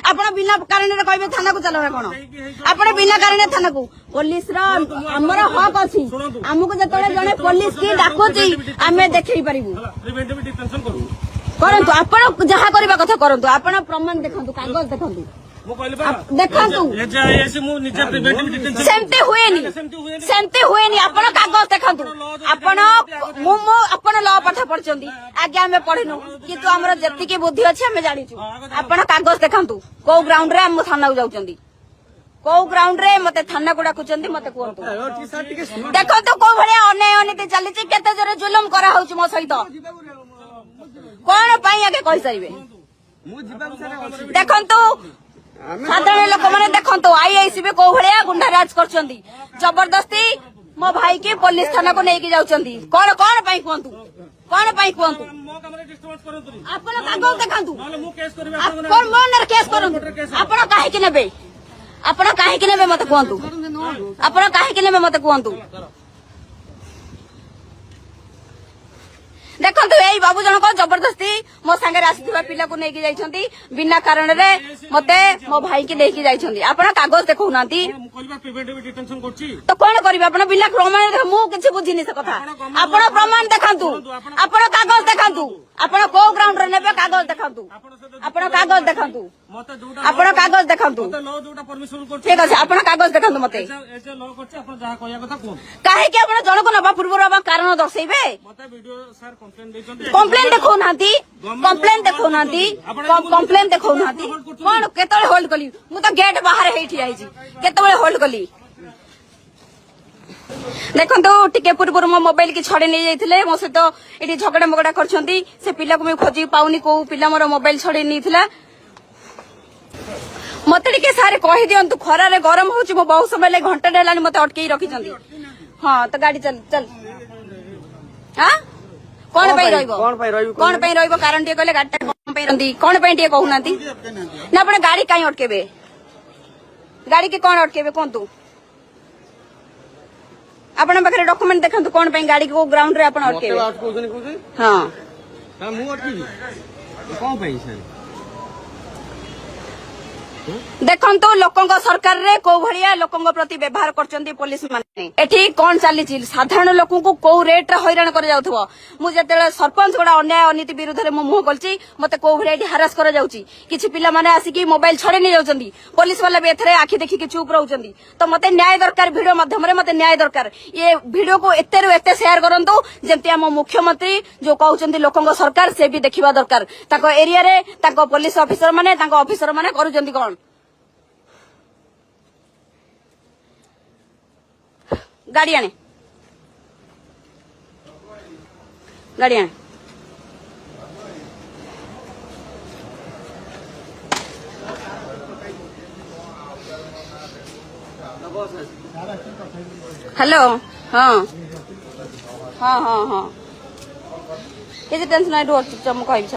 ଆପଣ ବିନା କାରଣରେ କହିବେ ଥାନାକୁ ଚାଲ ନା କଣ? ଆପଣ ବିନା କାରଣରେ ଥାନାକୁ ପୋଲିସର ଆମର ହକ୍ ଅଛି। ଆମକୁ ଯେତେବେଳେ ଜଣେ ପୋଲିସ କି ଡାକୁଛି ଆମେ ଦେଖେଇ ପାରିବୁ। କରନ୍ତୁ ଆପଣ ଯାହା କରିବା କଥା କରନ୍ତୁ। ଆପଣ ପ୍ରମାଣ ଦେଖନ୍ତୁ, କାଗଜ ଦେଖନ୍ତୁ, ଦେଖନ୍ତୁ। ସେମିତି ହୁଏନି, ସେମିତି ହୁଏନି। ଆପଣ କାଗଜ ଦେଖନ୍ତୁ। ଆପଣ ଆପଣ ଲ ପାଠ ପଢିଛନ୍ତି, ଆଜ୍ଞା ଆମେ ପଢିନୁ, କିନ୍ତୁ ଆମର ଯେତିକି ବୁଦ୍ଧି ଅଛି ଆମେ ଜାଣିଛୁ। ଆପଣ କାଗଜ ଦେଖନ୍ତୁ, କୋଉ ଗ୍ରାଉଣ୍ଡ ରେ ଆମ ଥାନାକୁ ଯାଉଛନ୍ତି, କୋଉ ଗ୍ରାଉଣ୍ଡ ରେ ମତେ ଥାନାକୁ ଡାକୁଛନ୍ତି ମତେ କୁହନ୍ତୁ। ଦେଖନ୍ତୁ କୋଉ ଭଳିଆ ଅନ୍ୟାୟ ଅନୀତି ଚାଲିଛି, କେତେ ଜୋରେ ଜୁଲୁମ କରାହଉଛି ମୋ ସହିତ। କଣ ପାଇଁ ଆଗେ କହିସାରିବେ? ଦେଖନ୍ତୁ ସାଧାରଣ ଲୋକମାନେ ଦେଖନ୍ତୁ ଆଇଆଇସିବି କୋଉ ଭଳିଆ ଗୁଣ୍ଡାରାଜ କରୁଛନ୍ତି, ଜବରଦସ୍ତି ମୋ ଭାଇ କି ପୋଲିସ ଥାନାକୁ ନେଇକି ଯାଉଛନ୍ତି। କଣ କଣ ପାଇଁ କୁହନ୍ତୁ, କଣ ପାଇଁ କୁହନ୍ତୁ? ଆପଣ କାଗଜ ଦେଖନ୍ତୁ, ମୋ ନାଁରେ କେସ୍ କରନ୍ତୁ। ଆପଣ କାହିଁକି ନେବେ, ଆପଣ କାହିଁକି ନେବେ ମତେ କୁହନ୍ତୁ, ଆପଣ କାହିଁକି ନେବେ ମତେ କୁହନ୍ତୁ। ଦେଖନ୍ତୁ ଏଇ ବାବୁ ଜଣକ ଜବରଦସ୍ତି ମୋ ସାଙ୍ଗରେ ଆସିଥିବା ପିଲାକୁ ନେଇକି ଯାଇଛନ୍ତି, ବିନା କାରଣରେ ମତେ ମୋ ଭାଇକି ନେଇକି ଯାଇଛନ୍ତି। ଆପଣ କାଗଜ ଦେଖଉନାହାନ୍ତି ତ କଣ କରିବେ? ଆପଣ ବିନା ପ୍ରମାଣ, ମୁଁ କିଛି ବୁଝିନି ସେ କଥା। ଆପଣ ପ୍ରମାଣ ଦେଖାନ୍ତୁ, ଆପଣ କାଗଜ ଦେଖାନ୍ତୁ, ଆପଣ କୋଉ ଗ୍ରାଉଣ୍ଡ ରେ ନେବେ କାଗଜ ଦେଖାନ୍ତୁ, ଆପଣ କାଗଜ ଦେଖାନ୍ତୁ, ଆପଣ କାଗଜ ଦେଖାନ୍ତୁ। ଠିକ ଅଛି, ଆପଣ କାଗଜ ଦେଖାନ୍ତୁ ମତେ। କାହିଁକି ଆପଣ ଜଣକୁ ନବା ପୂର୍ବରୁ କାରଣ ଦର୍ଶେଇବେ? କମ୍ପ୍ଲେନ ଦେଖଉନାହାନ୍ତି, କମ୍ପ୍ଲେନ ଦେଖଉନାହାନ୍ତି, କମ୍ପ୍ଲେନ ଦେଖଉନାହାନ୍ତି। କଣ କେତେବେଳେ ହୋଲ୍ଡ କଲି? ମୁଁ ତ ଗେଟ୍ ବାହାରେ ହେଇଠି ଯାଇଛି, କେତେବେଳେ ହୋଲ୍ଡ କଲି? ଦେଖନ୍ତୁ ଟିକେ ପୂର୍ବରୁ ମୋ ମୋବାଇଲ କି ଛଡେଇ ନେଇ ଯାଇଥିଲେ, ମୋ ସହିତ ଏଠି ଝଗଡା ମଗଡା କରିଛନ୍ତି। ସେ ପିଲାକୁ ମୁଁ ଖୋଜି ପାଉନି, କୋଉ ପିଲା ମୋର ମୋବାଇଲ ଛଡେଇ ନେଇଥିଲା। ମତେ ଟିକେ ସାର୍ କହିଦିଅନ୍ତୁ, ଖରାରେ ଗରମ ହଉଛି, ମୁଁ ବହୁତ ସମୟ ଲାଗି ଘଣ୍ଟାଟେ ହେଲାଣି ମତେ ଅଟକେଇ ରଖିଛନ୍ତି। ହଁ ତ ଗାଡି ଚାଲ ଚାଲ। କଣ ପାଇଁ ରହିବ, କଣ ପାଇଁ ରହିବ? କାରଣ ଟିକେ କହିଲେ ଗାଡିଟା କଣ ପାଇଁ ରହନ୍ତି, କଣ ପାଇଁ ଟିକେ କହୁନାହାନ୍ତି ନା? ଆପଣ ଗାଡି କାହିଁ ଅଟକେଇବେ, ଗାଡି କି କଣ ଅଟକେଇବେ କୁହନ୍ତୁ? ଆପଣଙ୍କ ପାଖରେ ଡକୁମେଣ୍ଟ ଦେଖନ୍ତୁ, କଣ ପାଇଁ ଗାଡି କୋଉ ଗ୍ରାଉଣ୍ଡ ରେ ଆପଣ ଅଟକେଇବେ? ହଁ ଦେଖନ୍ତୁ ଲୋକଙ୍କ ସରକାରରେ କୋଉ ଭଳିଆ ଲୋକଙ୍କ ପ୍ରତି ବ୍ୟବହାର କରୁଛନ୍ତି ପୋଲିସ ମାନେ। ଏଠି କଣ ଚାଲିଛି, ସାଧାରଣ ଲୋକଙ୍କୁ କୋଉ ରେଟ୍ ରେ ହଇରାଣ କରାଯାଉଥିବ। ମୁଁ ଯେତେବେଳେ ସରପଞ୍ଚ ଗୁଡା ଅନ୍ୟାୟ ଅନୀତି ବିରୁଦ୍ଧରେ ମୁଁ ମୁହଁ ଖୋଲିଛି, ମତେ କୋଉ ଭଳିଆ ଏଠି ହାରାସ କରାଯାଉଛି। କିଛି ପିଲାମାନେ ଆସିକି ମୋବାଇଲ ଛଡେଇ ନେଇଯାଉଛନ୍ତି, ପୋଲିସ ବାଲା ବି ଏଥିରେ ଆଖି ଦେଖିକି ଚୁପ୍ ରହୁଛନ୍ତି। ତ ମତେ ନ୍ୟାୟ ଦରକାର, ଭିଡିଓ ମାଧ୍ୟମରେ ମତେ ନ୍ୟାୟ ଦରକାର। ଏ ଭିଡିଓକୁ ଏତେରୁ ଏତେ ସେୟାର କରନ୍ତୁ, ଯେମିତି ଆମ ମୁଖ୍ୟମନ୍ତ୍ରୀ ଯୋଉ କହୁଛନ୍ତି ଲୋକଙ୍କ ସରକାର, ସେ ବି ଦେଖିବା ଦରକାର ତାଙ୍କ ଏରିଆରେ ତାଙ୍କ ପୋଲିସ ଅଫିସର ମାନେ, ତାଙ୍କ ଅଫିସର ମାନେ କରୁଛନ୍ତି କଣ। गाड़ी आने, गाड़ी आने। हेलो, हाँ हाँ हाँ हाँ, किसी टेंशन नहीं, चुपचाप मुझे